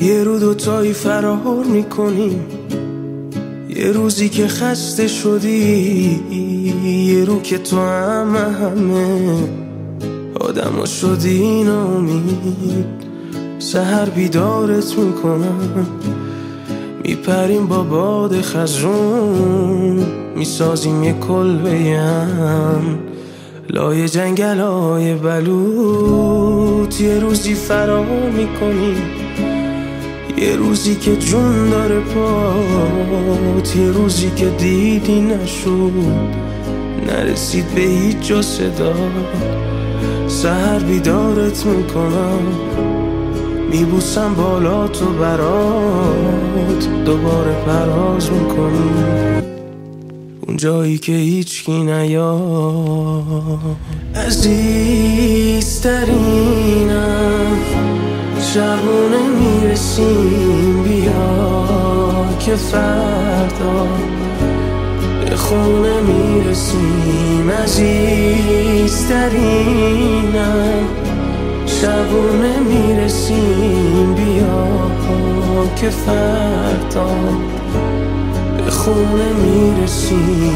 یه رو دوتایی فرار میکنیم، یه روزی که خسته شدی، یه رو که تو همه آدم شدی ناامید. سحر بیدارت میکنم، میپریم با باد خزرون، میسازیم یه کلبه‌ام لای جنگلای بلوط. یه روزی فرار میکنیم، یه روزی که جون داره پات، یه روزی که دیدی نشد، نرسید به هیچ جا صدا. سحر بیدارت میکنم، میبوسم بالا تو برات، دوباره پرواز میکنی اون جایی که هیچکی نیاد. عزیزترینم شبونه میرسیم، بیا که فردا به خونه میرسیم. عزیزترینم شبونه میرسیم، بیا که فردا به خونه میرسیم.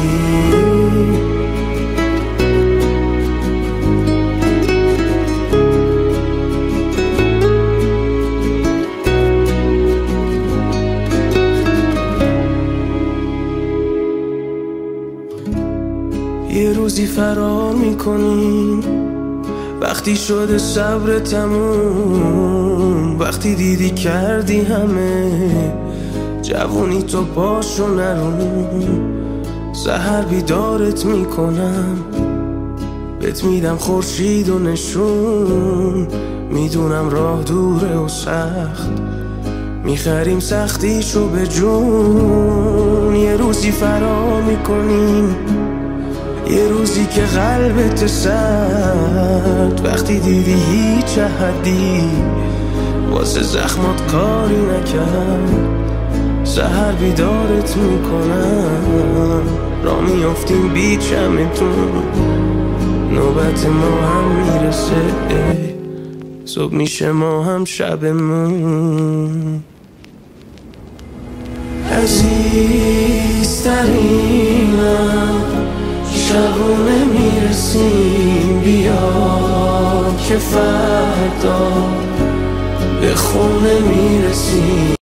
یه روزی فرار میکنیم، وقتی شده صبر تموم، وقتی دیدی کردی همه جوونی تو پاشو نرون. سحر بیدارت میکنم، بهت میدم خورشید و نشون، میدونم راه دوره و سخت، میخریم سختیشو به جون. یه روزی فرار میکنیم، یه روزی که قلبت سرد، وقتی دیدی هیچ احدی واسه زخمات کاری نکرد. سحر بیدارت میکنم، را میافتیم بی چمتون، نوبت ما هم میرسه، صبح میشه ما هم شبمون. عزیزترینم شبونه میرسیم، بیا که فردا به خونه میرسیم.